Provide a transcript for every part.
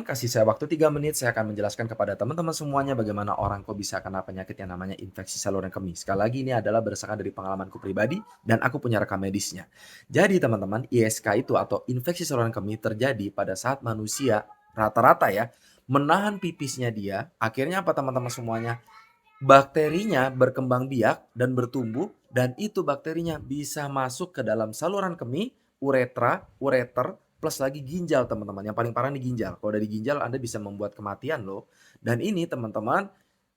Kasih saya waktu 3 menit, saya akan menjelaskan kepada teman-teman semuanya bagaimana orang kok bisa kena penyakit yang namanya infeksi saluran kemih. Sekali lagi ini adalah berdasarkan dari pengalamanku pribadi dan aku punya rekam medisnya. Jadi teman-teman, ISK itu atau infeksi saluran kemih terjadi pada saat manusia rata-rata ya, menahan pipisnya dia, akhirnya apa teman-teman semuanya? Bakterinya berkembang biak dan bertumbuh dan itu bakterinya bisa masuk ke dalam saluran kemih, uretra, ureter, plus lagi ginjal teman-teman. Yang paling parah nih ginjal. Kalau dari ginjal Anda bisa membuat kematian loh. Dan ini teman-teman,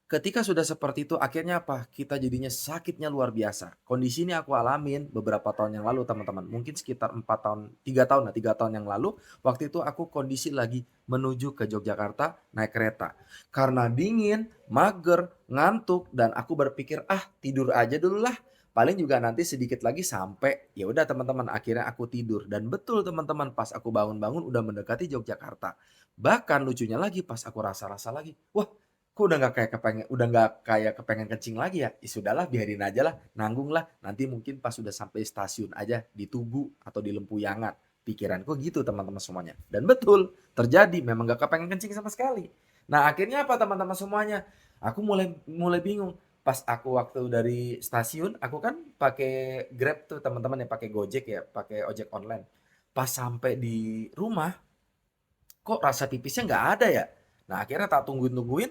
ketika sudah seperti itu akhirnya apa? Kita jadinya sakitnya luar biasa. Kondisi ini aku alamin beberapa tahun yang lalu teman-teman. Mungkin sekitar 4 tahun, 3 tahun lah, 3 tahun yang lalu. Waktu itu aku kondisi lagi menuju ke Yogyakarta naik kereta. Karena dingin, mager, ngantuk dan aku berpikir, "Ah, tidur aja dulu lah. Paling juga nanti sedikit lagi sampai." Ya udah teman-teman, akhirnya aku tidur dan betul teman-teman pas aku bangun-bangun udah mendekati Yogyakarta. Bahkan lucunya lagi pas aku rasa-rasa lagi, wah, kok udah nggak kayak kepengen kencing lagi ya? Ya sudahlah biarin aja lah, nanggung lah, nanti mungkin pas sudah sampai stasiun aja di Tugu atau di Lempuyangan. Pikiranku gitu teman-teman semuanya. Dan betul, terjadi memang nggak kepengen kencing sama sekali. Nah akhirnya apa teman-teman semuanya? Aku mulai mulai bingung. Pas aku waktu dari stasiun, aku kan pakai Grab tuh teman-teman ya, pakai Gojek ya, pakai ojek online. Pas sampai di rumah, kok rasa pipisnya nggak ada ya? Nah akhirnya tak tungguin-tungguin,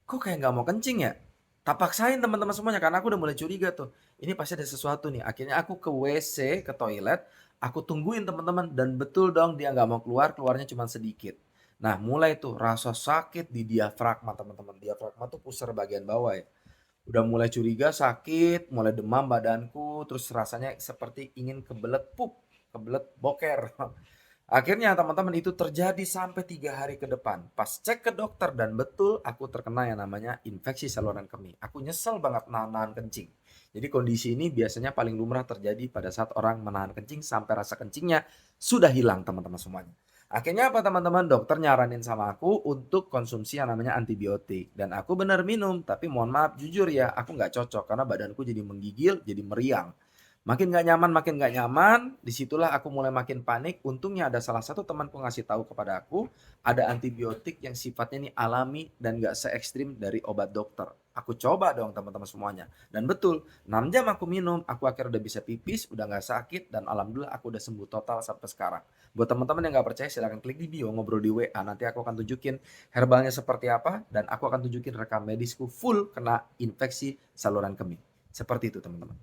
kok kayak nggak mau kencing ya? Tak paksain teman-teman semuanya karena aku udah mulai curiga tuh. Ini pasti ada sesuatu nih. Akhirnya aku ke WC, ke toilet, aku tungguin teman-teman dan betul dong dia nggak mau keluar, keluarnya cuma sedikit. Nah mulai tuh rasa sakit di diafragma teman-teman. Diafragma tuh pusar bagian bawah ya. Udah mulai curiga sakit, mulai demam badanku, terus rasanya seperti ingin kebelet pup, kebelet boker. Akhirnya teman-teman itu terjadi sampai 3 hari ke depan. Pas cek ke dokter dan betul aku terkena yang namanya infeksi saluran kemih. Aku nyesel banget nahan kencing. Jadi kondisi ini biasanya paling lumrah terjadi pada saat orang menahan kencing sampai rasa kencingnya sudah hilang teman-teman semuanya. Akhirnya apa teman-teman? Dokter nyaranin sama aku untuk konsumsi yang namanya antibiotik. Dan aku benar minum, tapi mohon maaf jujur ya, aku nggak cocok karena badanku jadi menggigil, jadi meriang. Makin nggak nyaman, disitulah aku mulai makin panik. Untungnya ada salah satu temanku ngasih tahu kepada aku, ada antibiotik yang sifatnya ini alami dan nggak se ekstrim dari obat dokter. Aku coba dong teman-teman semuanya. Dan betul, 6 jam aku minum, aku akhirnya udah bisa pipis, udah nggak sakit, dan alhamdulillah aku udah sembuh total sampai sekarang. Buat teman-teman yang nggak percaya, silahkan klik di bio, ngobrol di WA. Nanti aku akan tunjukin herbalnya seperti apa, dan aku akan tunjukin rekam medisku full kena infeksi saluran kemih. Seperti itu teman-teman.